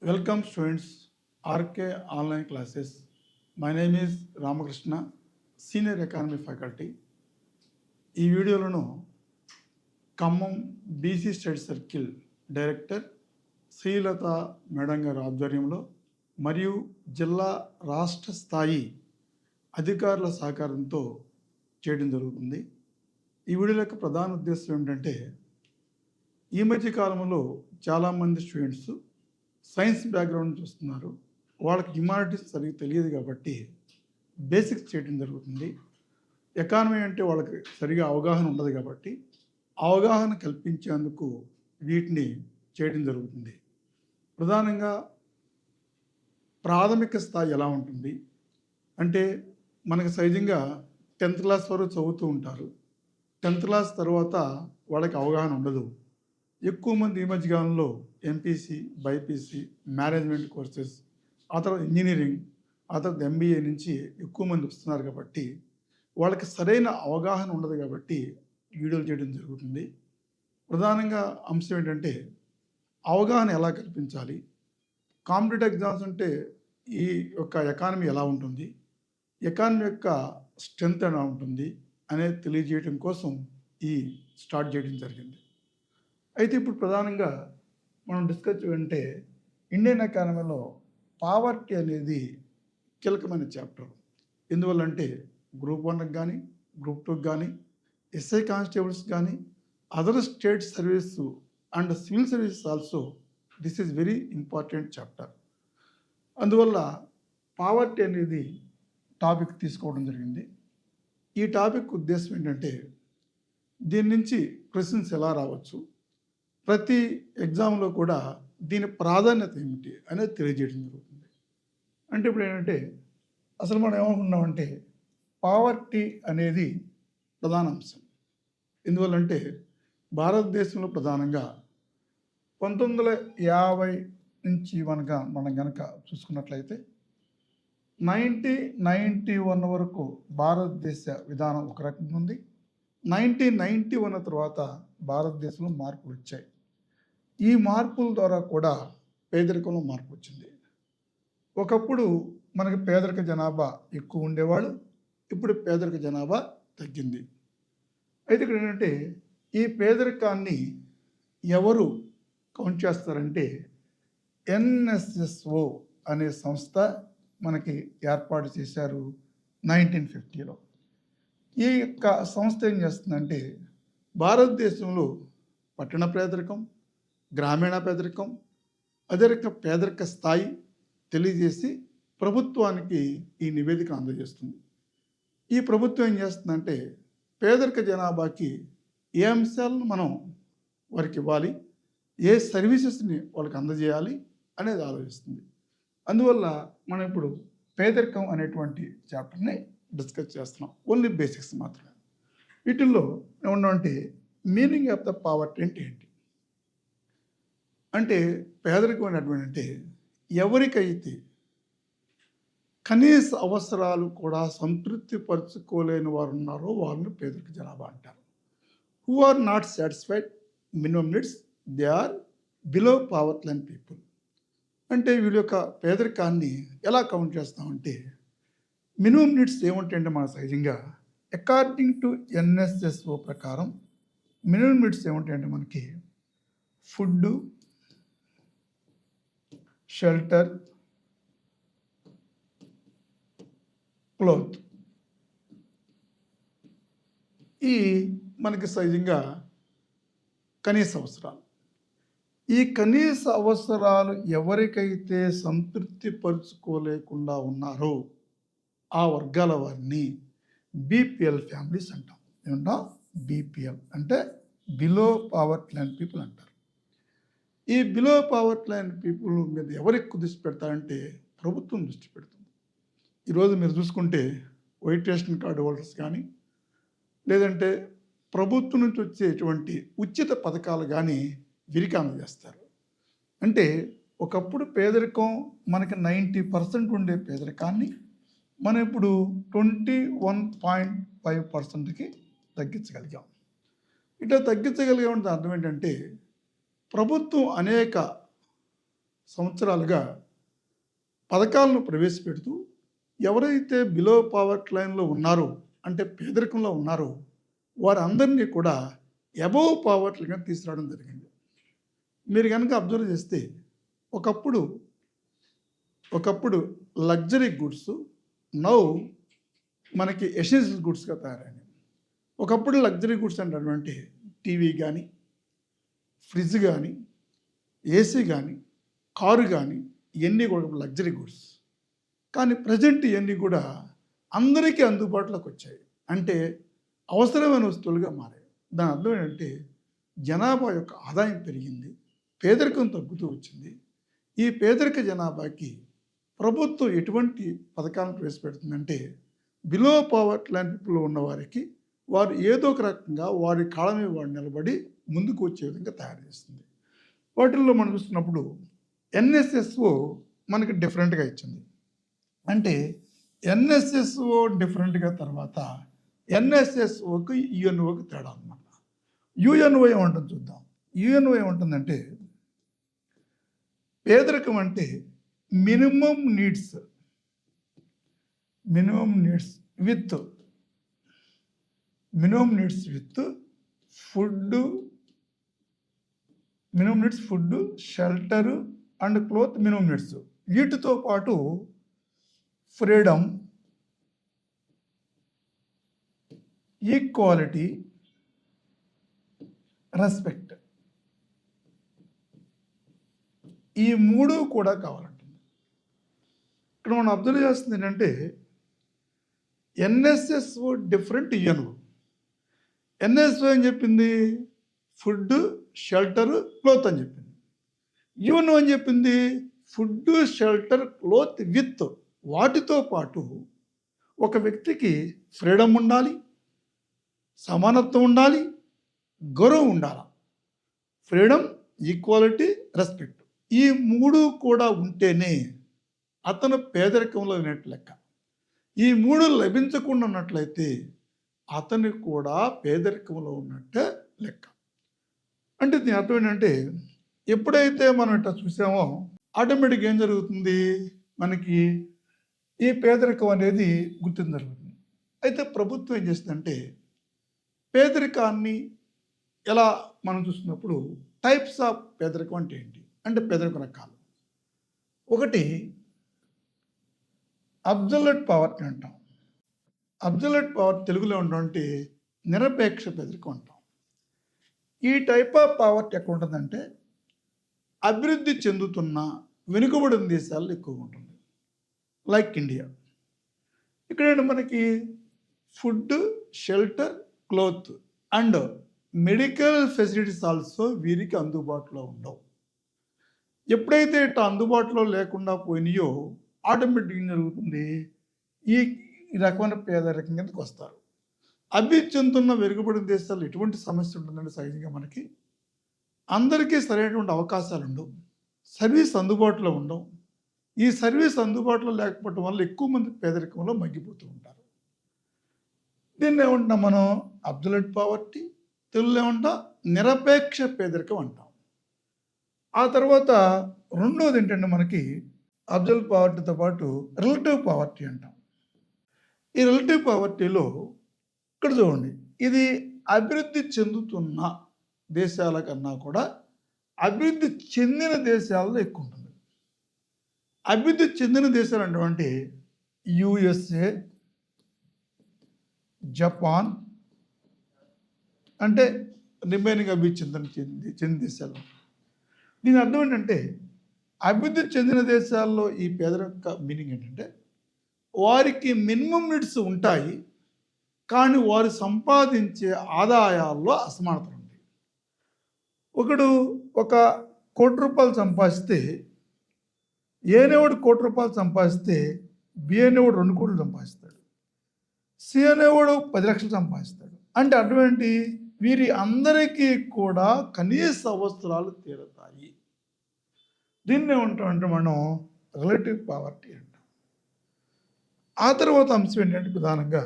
Welcome students, RK online classes. My name is Ramakrishna, Senior Economy Faculty. ఈ వీడియోలను Khammam BC study circle director Srilatha madam గారి ఆధ్వర్యంలో మరియు జిల్లా రాష్ట్ర స్థాయి అధికారుల సహకారంతో చేయడం జరుగుతుంది. ఈ వీడియో యొక్క ప్రధాన ఉద్దేశం ఏమిటంటే ఈ మధ్య కాలంలో చాలామంది స్టూడెంట్స్ సైన్స్ బ్యాక్గ్రౌండ్ చూస్తున్నారు. వాళ్ళకి హ్యుమానిటీస్ సరిగ్గా తెలియదు కాబట్టి బేసిక్స్ చేయడం జరుగుతుంది. ఎకానమీ అంటే వాళ్ళకి సరిగా అవగాహన ఉండదు కాబట్టి అవగాహన కల్పించేందుకు వీటిని చేయడం జరుగుతుంది. ప్రధానంగా ప్రాథమిక స్థాయి ఎలా ఉంటుంది అంటే మనకు సహజంగా 10th క్లాస్ వరకు చదువుతూ ఉంటారు. 10th క్లాస్ తర్వాత వాళ్ళకి అవగాహన ఉండదు. ఎక్కువ మంది ఈ మధ్యకాలంలో ఎంపీసీ, బైపీసీ, మేనేజ్మెంట్ కోర్సెస్, ఆ తర్వాత ఇంజనీరింగ్, ఆ తర్వాత ఎంబీఏ నుంచి ఎక్కువ మంది వస్తున్నారు కాబట్టి వాళ్ళకి సరైన అవగాహన ఉండదు కాబట్టి వీడియోలు చేయడం జరుగుతుంది. ప్రధానంగా అంశం ఏంటంటే అవగాహన ఎలా కల్పించాలి, కాంపిటేటివ్ ఎగ్జామ్స్ అంటే ఈ యొక్క ఎకానమీ ఎలా ఉంటుంది, ఎకానమీ యొక్క స్ట్రెంత్ ఎలా ఉంటుంది అనేది తెలియజేయడం కోసం ఈ స్టార్ట్ చేయడం జరిగింది. అయితే ఇప్పుడు ప్రధానంగా మనం డిస్కస్ అంటే ఇండియన్ ఎకానమీలో పావర్టీ అనేది కీలకమైన చాప్టర్. ఎందువల్లంటే గ్రూప్ 1కి కానీ, గ్రూప్ 2కి కానీ, ఎస్ఐ కానిస్టేబుల్స్ కానీ, other state service and civil services also this is very important chapter. అందువల్ల పావర్టీ అనేది టాపిక్ తీసుకోవడం జరిగింది. ఈ టాపిక్ ఉద్దేశం ఏంటంటే దీని నుంచి క్వశ్చన్స్ ఎలా రావచ్చు, ప్రతి ఎగ్జామ్లో కూడా దీని ప్రాధాన్యత ఏమిటి అనేది తెలియజేయడం జరుగుతుంది. అంటే ఇప్పుడు ఏంటంటే అసలు మనం ఏమనుకున్నామంటే పావర్టీ అనేది ప్రధాన అంశం. ఎందువల్లంటే భారతదేశంలో ప్రధానంగా 1950 నుంచి మనం కనుక చూసుకున్నట్లయితే 1991 వరకు భారతదేశ విధానం ఒక రకంగా ఉంది. 1991 తర్వాత భారతదేశంలో మార్పులు వచ్చాయి. ఈ మార్పుల ద్వారా కూడా పేదరికంలో మార్పు వచ్చింది. ఒకప్పుడు మనకి పేదరిక జనాభా ఎక్కువ ఉండేవాళ్ళు, ఇప్పుడు పేదరిక జనాభా తగ్గింది. అయితే ఇక్కడ ఏంటంటే ఈ పేదరికాన్ని ఎవరు కౌంట్ చేస్తారంటే ఎన్ఎస్ఎస్ఓ అనే సంస్థ మనకి ఏర్పాటు చేశారు 1950లో. ఈ యొక్క సంస్థ ఏం చేస్తుందంటే భారతదేశంలో పట్టణ పేదరికం, గ్రామీణ పేదరికం, అదే రకంగా పేదరిక స్థాయి తెలియజేసి ప్రభుత్వానికి ఈ నివేదిక అందజేస్తుంది. ఈ ప్రభుత్వం ఏం చేస్తుందంటే పేదరిక జనాభాకి ఏ అంశాలను మనం వారికి ఇవ్వాలి, ఏ సర్వీసెస్ని వాళ్ళకి అందజేయాలి అనేది ఆలోచిస్తుంది. అందువల్ల మనం ఇప్పుడు పేదరికం అనేటువంటి చాప్టర్ని డిస్కస్ చేస్తున్నాం. ఓన్లీ బేసిక్స్ మాత్రమే. వీటిల్లో ఏమన్నామంటే మీనింగ్ ఆఫ్ ద పావర్టీ అంటే ఏంటి అంటే పేదరికం అనేటువంటి అంటే ఎవరికైతే కనీస అవసరాలు కూడా సంతృప్తి పరుచుకోలేని వారు ఉన్నారో వారిని పేదరిక జనాభా అంటారు. Who are not satisfied minimum needs, they are below poverty line people. అంటే వీళ్ళ యొక్క పేదరికాన్ని ఎలా కౌంట్ చేస్తామంటే మినిమం నీడ్స్ ఏముంటాయంటే మన సహజంగా అకార్డింగ్ టు ఎన్ఎస్ఎస్ఓ ప్రకారం మినిమం నీడ్స్ ఏముంటాయంటే మనకి ఫుడ్, షెల్టర్, క్లోత్, ఈ మనకి సహజంగా కనీస అవసరాలు. ఈ కనీస అవసరాలు ఎవరికైతే సంతృప్తి పరుచుకోలేకుండా ఉన్నారో ఆ వర్గాల వారిని బీపీఎల్ ఫ్యామిలీస్ అంటాం. ఏమంటాం? బీపీఎల్ అంటే బిలో పావర్టీ లైన్ పీపుల్ అంటారు. ఈ బిలో పావర్టీ లైన్ పీపుల్ మీద ఎవరు ఎక్కువ దృష్టి పెడతారంటే ప్రభుత్వం దృష్టి పెడుతుంది. ఈరోజు మీరు చూసుకుంటే వైట్ రేషన్ కార్డు హోల్డర్స్ కానీ, లేదంటే ప్రభుత్వం నుంచి వచ్చేటువంటి ఉచిత పథకాలు కానీ వీరికి అందజేస్తారు. అంటే ఒకప్పుడు పేదరికం మనకి 90% ఉండే పేదరికాన్ని మనం ఇప్పుడు 21.5%కి తగ్గించగలిగాం. ఇట్లా తగ్గించగలిగామంటే అర్థం ఏంటంటే ప్రభుత్వం అనేక సంవత్సరాలుగా పథకాలను ప్రవేశపెడుతూ ఎవరైతే బిలో పావర్టీ లైన్లో ఉన్నారో, అంటే పేదరికంలో ఉన్నారో, వారందరినీ కూడా అబోవ్ పావర్టీ లైన్ తీసుకురావడం జరిగింది. మీరు కనుక అబ్జర్వ్ చేస్తే ఒకప్పుడు ఒకప్పుడు లగ్జరీ గుడ్స్ నౌ మనకి ఎసెన్షియల్ గుడ్స్గా తయారైనాయి. ఒకప్పుడు లగ్జరీ గుడ్స్ అంటే టీవీ కానీ, ఫ్రిడ్జ్ కానీ, ఏసీ కానీ, కారు కానీ, ఇవన్నీ కూడా లగ్జరీ గుడ్స్. కానీ ప్రజెంట్ ఇవన్నీ కూడా అందరికీ అందుబాటులోకి వచ్చాయి. అంటే అవసరమైన వస్తువులుగా మారాయి. దాని అర్థం ఏంటంటే జనాభా యొక్క ఆదాయం పెరిగింది, పేదరికం తగ్గుతూ వచ్చింది. ఈ పేదరిక జనాభాకి ప్రభుత్వం ఎటువంటి పథకాలను ప్రవేశపెడుతుందంటే బిలో పావర్టీ లైన్ పీపుల్లో ఉన్న వారికి వారు ఏదో ఒక రకంగా వారి కాళ్ళ మీద వారు నిలబడి ముందుకు వచ్చే విధంగా తయారు చేస్తుంది. వాటిల్లో మనం చూస్తున్నప్పుడు ఎన్ఎస్ఎస్ఓ మనకి డిఫరెంట్గా ఇచ్చింది. అంటే ఎన్ఎస్ఎస్ఓ డిఫరెంట్గా తర్వాత ఎన్ఎస్ఎస్ఓకి యుఎన్ఓకి తేడా అనమాట. యుఎన్ఓ ఏమంటుంది చూద్దాం. యుఎన్ఓ ఏమంటుందంటే పేదరికం అంటే minimum needs with food shelter and cloth minimum needs. వీటితో పాటు ఫ్రీడమ్, ఈక్వాలిటీ, రెస్పెక్ట్, ఈ మూడు కూడా కావాలంటుంది. ఇక్కడ మనం అబ్జర్వ్ చేస్తుంది ఏంటంటే ఎన్ఎస్ఎస్ఓ డిఫరెంట్ యుఎన్ఓ. ఎన్ఎస్ఓ అని చెప్పింది ఫుడ్, షెల్టర్, క్లోత్ అని చెప్పింది. యుఎన్ఓ అని చెప్పింది ఫుడ్, షెల్టర్, క్లోత్ విత్ వాటితో పాటు ఒక వ్యక్తికి ఫ్రీడమ్ ఉండాలి, సమానత్వం ఉండాలి, గౌరవం ఉండాలి. ఫ్రీడమ్, ఈక్వాలిటీ, రెస్పెక్ట్, ఈ మూడు కూడా ఉంటేనే అతను పేదరికంలో ఉన్నట్టు లెక్క. ఈ మూడు లభించకుండా ఉన్నట్లయితే అతను కూడా పేదరికంలో ఉన్నట్టే లెక్క. అంటే దీని అర్థం ఏంటంటే ఎప్పుడైతే మనం ఇట్లా చూసామో ఆటోమేటిక్గా ఏం జరుగుతుంది, మనకి ఈ పేదరికం అనేది గుర్తింపు జరుగుతుంది. అయితే ప్రభుత్వం ఏం చేస్తుందంటే పేదరికాన్ని ఎలా మనం చూస్తున్నప్పుడు టైప్స్ ఆఫ్ పేదరికం అంటే ఏంటి అంటే పేదరికం రకాలు. ఒకటి అబ్జల్యూట్ పావర్టీ అంటాం. అబ్జల్యూట్ పవర్ తెలుగులో ఉన్నటువంటి నిరపేక్ష పేదరికం అంటాం. ఈ టైప్ ఆఫ్ పావర్టీ ఎక్కడ ఉంటుందంటే అభివృద్ధి చెందుతున్న వెనుకబడిన దేశాల్లో ఎక్కువగా ఉంటుంది. Like India. ఇక్కడ మనకి food, shelter, cloth and medical facilities also వీరికి అందుబాటులో ఉండవు. ఎప్పుడైతే ఇట్లా అందుబాటులో లేకుండా పోయినాయో ఆటోమేటిక్గా ఏం జరుగుతుంది, ఈ రకమైన పేదరికం కిందకి వస్తారు. అభివృద్ధి చెందుతున్న వెనుకబడిన దేశాల్లో ఎటువంటి సమస్య ఉంటుందంటే సహజంగా మనకి అందరికీ సరైనటువంటి అవకాశాలు ఉండవు, సర్వీస్ అందుబాటులో ఉండవు. ఈ సర్వీస్ అందుబాటులో లేకపోవడం వల్ల ఎక్కువ మంది పేదరికంలో మగ్గిపోతూ ఉంటారు. దీన్ని ఏమంటున్నాం మనం, అబ్జల్యూట్ పావర్టీ, తెలుగులో ఏమంటాం నిరపేక్ష పేదరికం అంటాం. ఆ తర్వాత రెండోది ఏంటంటే మనకి అబ్జల్యూట్ పావర్టీతో పాటు రిలేటివ్ పావర్టీ అంటాం. ఈ రిలేటివ్ పావర్టీలో ఇక్కడ చూడండి, ఇది అభివృద్ధి చెందుతున్న దేశాల కన్నా కూడా అభివృద్ధి చెందిన దేశాల్లో ఎక్కువ ఉంటుంది. అభివృద్ధి చెందిన దేశాలు అంటే యుఎస్ఏ, జపాన్, అంటే రిమైనింగ్ అభివృద్ధి చెందిన దేశాలు. దీని అర్థం ఏంటంటే అభివృద్ధి చెందిన దేశాల్లో ఈ పేదరిక మీనింగ్ ఏంటంటే వారికి మినిమం నీడ్స్ ఉంటాయి, కానీ వారు సంపాదించే ఆదాయాల్లో అసమానతలు ఉంటాయి. ఒకడు ₹1,00,00,000 సంపాదిస్తే ఏ అనేవాడు ₹1,00,00,000 సంపాదిస్తే బి అనేవాడు 2 కోట్లు సంపాదిస్తాడు, సి అనేవాడు 10 లక్షలు సంపాదిస్తాడు. అంటే అర్థం ఏంటి, వీరి అందరికీ కూడా కనీస అవసరాలు తీరుతాయి. దీన్ని ఏమంటామంటే మనం రిలేటివ్ పావర్టీ అంటాం. ఆ తర్వాత అంశం ఏంటంటే ప్రధానంగా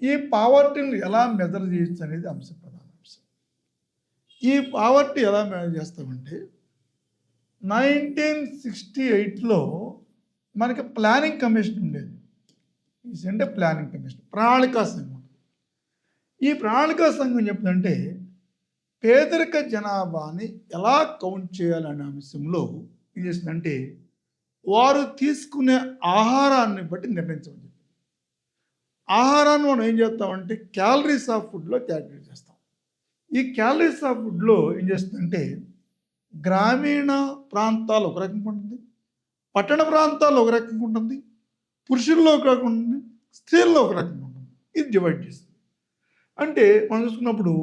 ఈ పావర్టీని ఎలా మెజర్ చేయొచ్చు అనేది అంశం, ప్రధాన అంశం. ఈ పావర్టీ ఎలా మెజర్ చేస్తామంటే 1968లో మనకి ప్లానింగ్ కమిషన్ ఉండేది. అంటే ప్లానింగ్ కమిషన్, ప్రణాళికా సంఘం. ఈ ప్రణాళికా సంఘం చెప్తుందంటే పేదరిక జనాభాని ఎలా కౌంట్ చేయాలనే అంశంలో ఏం చేస్తుందంటే వారు తీసుకునే ఆహారాన్ని బట్టి నిర్ణయించమని చెప్పి, ఆహారాన్ని మనం ఏం చేస్తామంటే క్యాలరీస్ ఆఫ్ ఫుడ్లో క్యాలిక్యులేట్ చేస్తాం. ఈ క్యాలరీస్ ఆఫ్ ఫుడ్లో ఏం చేస్తుందంటే గ్రామీణ ప్రాంతాలు ఒక రకంగా ఉంటుంది, పట్టణ ప్రాంతాల్లో ఒక రకంగా ఉంటుంది, పురుషుల్లో ఒక రకంగా ఉంటుంది, స్త్రీల్లో ఒక రకంగా ఉంటుంది. ఇది డివైడ్ చేస్తుంది. అంటే మనం చూసుకున్నప్పుడు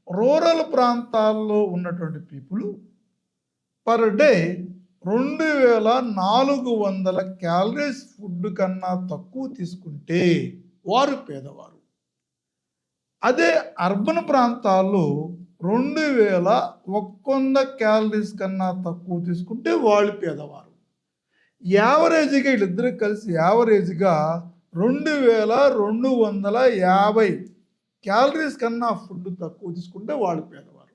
రూరల్ ప్రాంతాల్లో ఉన్నటువంటి people per day 2400 calories food కన్నా తక్కువ తీసుకుంటే వారు పేదవారు. అదే అర్బన్ ప్రాంతాల్లో 2100 క్యాలరీస్ కన్నా తక్కువ తీసుకుంటే వాళ్ళు పేదవారు. యావరేజ్గా వీళ్ళిద్దరు కలిసి యావరేజ్గా 2250 క్యాలరీస్ కన్నా ఫుడ్ తక్కువ తీసుకుంటే వాళ్ళు పేదవారు.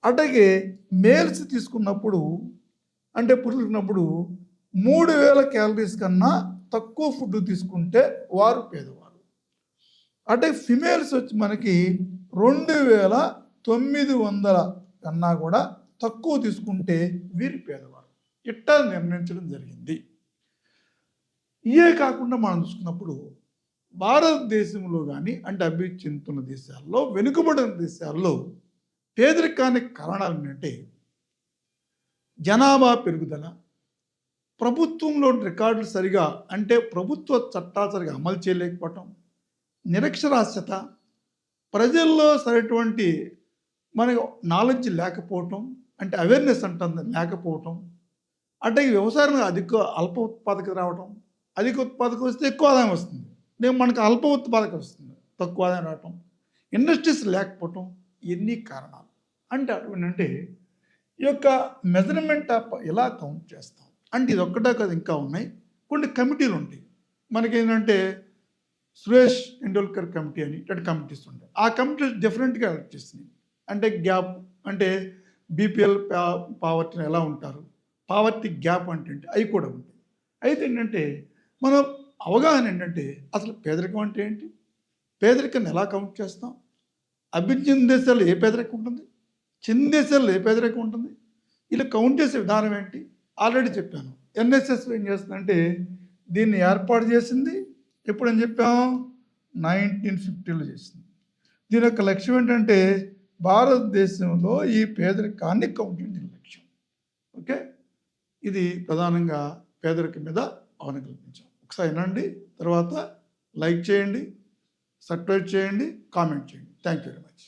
అట్లాగే మేల్స్ తీసుకున్నప్పుడు అంటే పురుషులున్నప్పుడు 3000 క్యాలరీస్ కన్నా తక్కువ ఫుడ్ తీసుకుంటే వారు పేదవారు. అంటే ఫిమేల్స్ వచ్చి మనకి 2900 కన్నా కూడా తక్కువ తీసుకుంటే వీరు పేదవారు. ఇట్టా నిర్ణయించడం జరిగింది. ఇవే కాకుండా మనం చూసుకున్నప్పుడు భారతదేశంలో కానీ అంటే అభివృద్ధి చెందుతున్న దేశాల్లో, వెనుకబడిన దేశాల్లో పేదరికానికి కారణాలు ఏంటంటే జనాభా పెరుగుదల, ప్రభుత్వంలో రికార్డులు సరిగా అంటే ప్రభుత్వ చట్టాలు సరిగా అమలు చేయలేకపోవటం, నిరక్షరాస్యత, ప్రజల్లో సరైనటువంటి మనకు నాలెడ్జ్ లేకపోవటం అంటే అవేర్నెస్ అంటుంది లేకపోవటం, అంటే వ్యవసాయం అల్ప ఉత్పాదకత రావటం, అధిక ఉత్పాదకత వస్తే ఎక్కువ ఆదాయం వస్తుంది, మనకు అల్ప ఉత్పాదకత వస్తుంది తక్కువ ఆదాయం రావటం, ఇండస్ట్రీస్ లేకపోవటం, ఎన్ని కారణాలు. అంటే అటువంటి ఈ యొక్క మెజర్మెంట్ ఆఫ్ ఎలా కౌంట్ చేస్తాం అంటే ఇది ఒక్కటే కాదు, ఇంకా ఉన్నాయి కొన్ని కమిటీలు ఉంటాయి. మనకేంటంటే సురేష్ టెండూల్కర్ కమిటీ అని ఇట్లాంటి కమిటీస్ ఉంటాయి. ఆ కమిటీస్ డిఫరెంట్గా ఎలక్ట్ చేస్తున్నాయి. అంటే గ్యాప్ అంటే బీపీఎల్ పావర్టీని ఎలా ఉంటారు, పావర్టీ గ్యాప్ అంటే అవి కూడా ఉంటాయి. అయితే ఏంటంటే మనం అవగాహన ఏంటంటే అసలు పేదరికం అంటే ఏంటి, పేదరికాన్ని ఎలా కౌంట్ చేస్తాం, అభివృద్ధి చెందిన దేశాల్లో ఏ పేదరికం ఉంటుంది, చిన్న దేశాల్లో ఏ పేదరికం ఉంటుంది, ఇలా కౌంట్ చేసే విధానం ఏంటి ఆల్రెడీ చెప్పాను. ఎన్ఎస్ఎస్ ఏం చేస్తుందంటే దీన్ని ఏర్పాటు చేసింది ఎప్పుడని చెప్పాం 1950లో చేసింది. దీని యొక్క లక్ష్యం ఏంటంటే భారతదేశంలో ఈ పేదరికాన్ని కౌంట్ చేయడం లక్ష్యం. ఓకే, ఇది ప్రధానంగా పేదరికం మీద అవగాహన కల్పించాం. ఒకసారి వినండి, తర్వాత లైక్ చేయండి, సబ్స్క్రైబ్ చేయండి, కామెంట్ చేయండి. Thank you very much.